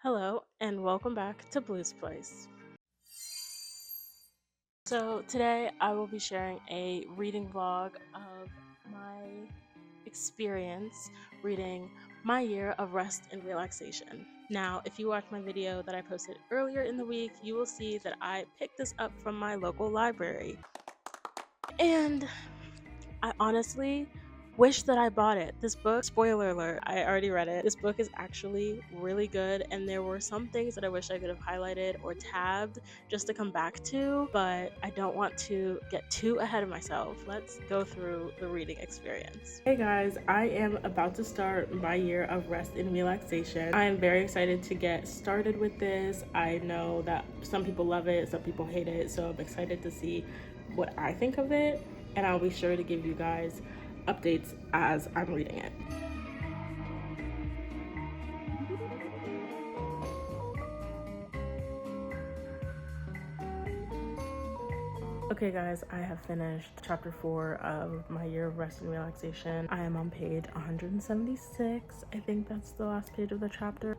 Hello, and welcome back to Blues Place. So, today I will be sharing a reading vlog of my experience reading My Year of Rest and Relaxation. Now, if you watched my video that I posted earlier in the week, you will see that I picked this up from my local library. And I honestly wish that I bought it. This book, spoiler alert, I already read it. This book is actually really good, and there were some things that I wish I could have highlighted or tabbed just to come back to, but I don't want to get too ahead of myself. Let's go through the reading experience. Hey guys, I am about to start my year of rest and relaxation. I am very excited to get started with this. I know that some people love it, some people hate it, so I'm excited to see what I think of it, and I'll be sure to give you guys updates as I'm reading it. Okay guys, I have finished chapter 4 of My Year of Rest and Relaxation. I am on page 176. I think that's the last page of the chapter.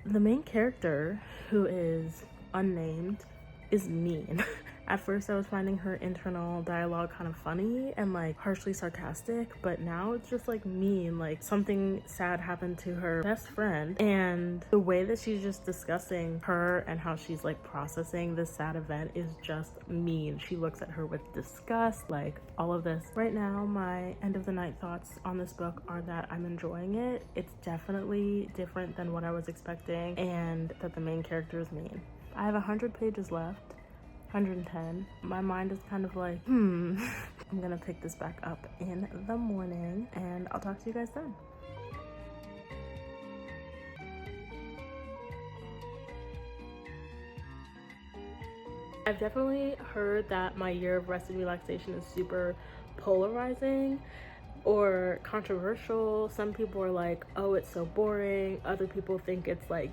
The main character, who is unnamed, is mean. At first I was finding her internal dialogue kind of funny and like harshly sarcastic, but now it's just like mean. Like something sad happened to her best friend, and the way that she's just discussing her and how she's like processing this sad event is just mean. She looks at her with disgust, like all of this. Right now, my end of the night thoughts on this book are that I'm enjoying it. It's definitely different than what I was expecting, and that the main character is mean. I have 100 pages left. 110. My mind is kind of like, I'm gonna pick this back up in the morning, and I'll talk to you guys then. I've definitely heard that My Year of Rest and Relaxation is super polarizing or controversial. Some people are like, oh, it's so boring. Other people think it's like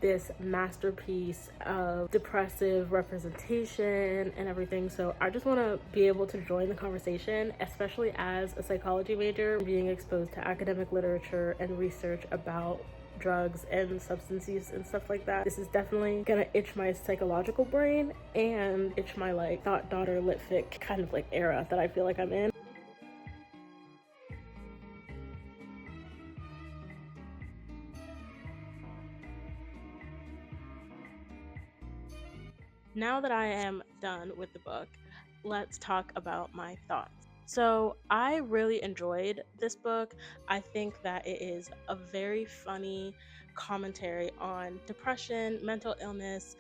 this masterpiece of depressive representation and everything. So I just want to be able to join the conversation, especially as a psychology major, being exposed to academic literature and research about drugs and substance use and stuff like that. This is definitely gonna itch my psychological brain and itch my like thought daughter lit fic kind of like era that I feel like I'm in. Now that I am done with the book, let's talk about my thoughts. So, I really enjoyed this book. I think that it is a very funny commentary on depression, mental illness,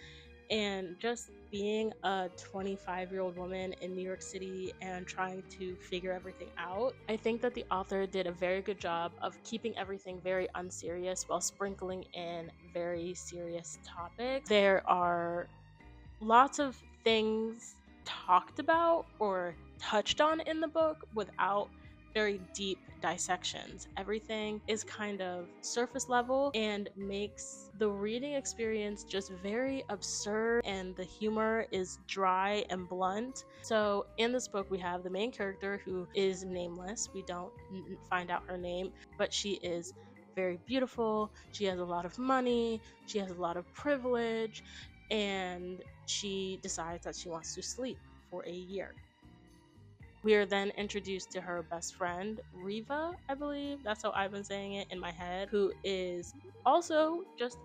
and just being a 25-year-old woman in New York City and trying to figure everything out. I think that the author did a very good job of keeping everything very unserious while sprinkling in very serious topics. There are lots of things talked about or touched on in the book without very deep dissections. Everything is kind of surface level and makes the reading experience just very absurd, and the humor is dry and blunt. So in this book we have the main character who is nameless. We don't find out her name, but she is very beautiful. She has a lot of money, she has a lot of privilege, and she decides that she wants to sleep for a year. We are then introduced to her best friend, Riva, I believe. That's how I've been saying it in my head, who is also just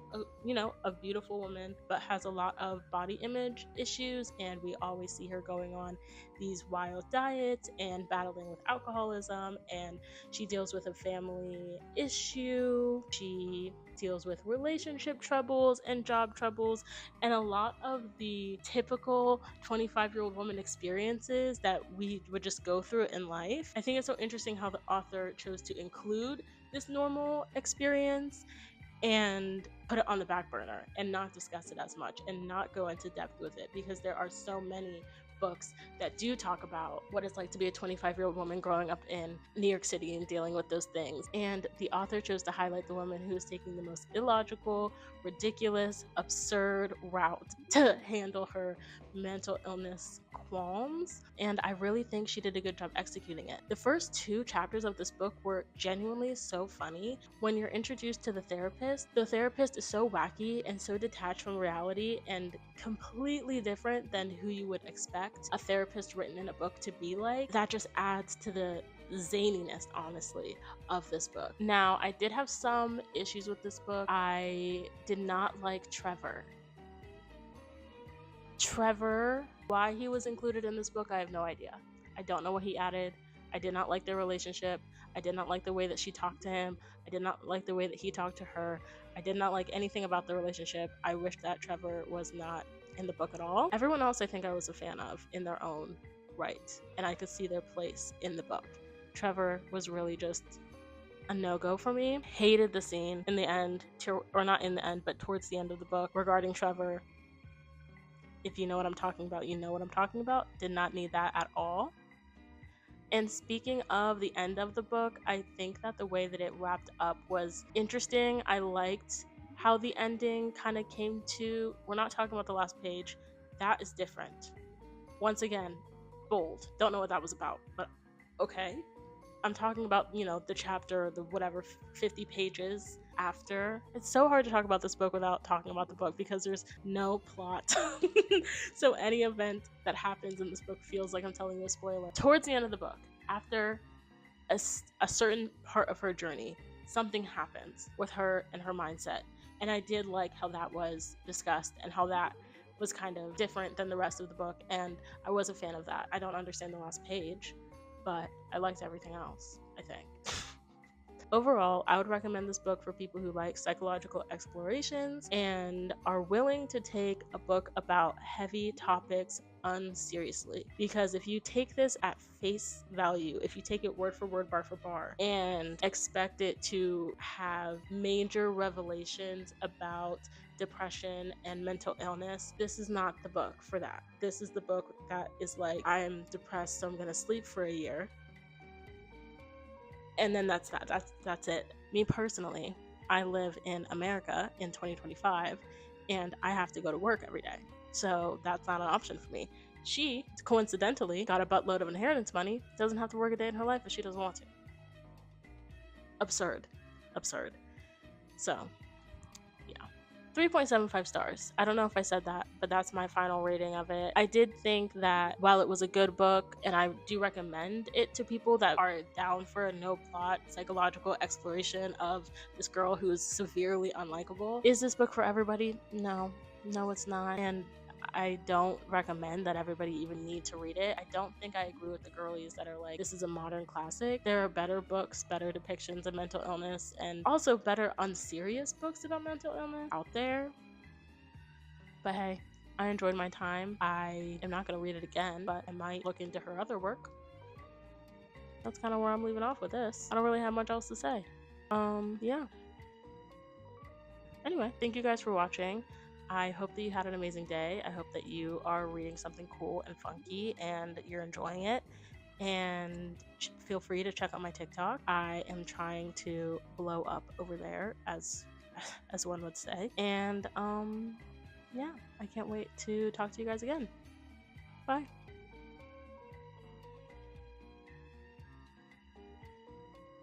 a beautiful woman, but has a lot of body image issues, and we always see her going on these wild diets and battling with alcoholism, and she deals with a family issue. She deals with relationship troubles and job troubles, and a lot of the typical 25-year-old woman experiences that we would just go through in life. I think it's so interesting how the author chose to include this normal experience and put it on the back burner and not discuss it as much and not go into depth with it, because there are so many books that do talk about what it's like to be a 25-year-old woman growing up in New York City and dealing with those things. And the author chose to highlight the woman who is taking the most illogical, ridiculous, absurd route to handle her mental illness qualms, and I really think she did a good job executing it. The first 2 chapters of this book were genuinely so funny. When you're introduced to the therapist is so wacky and so detached from reality and completely different than who you would expect a therapist written in a book to be like. That just adds to the zaniness, honestly, of this book. Now, I did have some issues with this book. I did not like Trevor, why he was included in this book, I have no idea. I don't know what he added. I did not like their relationship. I did not like the way that she talked to him. I did not like the way that he talked to her. I did not like anything about the relationship. I wish that Trevor was not in the book at all. Everyone else I think I was a fan of in their own right, and I could see their place in the book. Trevor was really just a no-go for me. Hated the scene in the end, or not in the end, but towards the end of the book regarding Trevor. If you know what I'm talking about, you know what I'm talking about. Did not need that at all. And speaking of the end of the book, I think that the way that it wrapped up was interesting. I liked how the ending kind of came to. We're not talking about the last page. That is different. Once again, bold. Don't know what that was about, but okay. I'm talking about, the chapter, the whatever 50 pages after. It's so hard to talk about this book without talking about the book because there's no plot. So any event that happens in this book feels like I'm telling you a spoiler. Towards the end of the book, after a certain part of her journey, something happens with her and her mindset. And I did like how that was discussed and how that was kind of different than the rest of the book. And I was a fan of that. I don't understand the last page, but I liked everything else, I think. Overall, I would recommend this book for people who like psychological explorations and are willing to take a book about heavy topics unseriously. Because if you take this at face value, if you take it word for word, bar for bar, and expect it to have major revelations about depression and mental illness, this is not the book for that. This is the book that is like, I'm depressed, so I'm gonna sleep for a year, and then that's it. Me personally, I live in America in 2025 and I have to go to work every day, so that's not an option for me. She coincidentally got a buttload of inheritance money, doesn't have to work a day in her life if she doesn't want to. Absurd. So 3.75 stars. I don't know if I said that, but that's my final rating of it. I did think that while it was a good book, and I do recommend it to people that are down for a no plot psychological exploration of this girl who is severely unlikable. Is this book for everybody? No, it's not. And I don't recommend that everybody even need to read it. I don't think I agree with the girlies that are like, this is a modern classic. There are better books, better depictions of mental illness, and also better unserious books about mental illness out there. But hey, I enjoyed my time. I am not going to read it again, but I might look into her other work. That's kind of where I'm leaving off with this. I don't really have much else to say. Yeah. Anyway, thank you guys for watching. I hope that you had an amazing day. I hope that you are reading something cool and funky and you're enjoying it. And feel free to check out my TikTok. I am trying to blow up over there, as one would say. And yeah, I can't wait to talk to you guys again. Bye.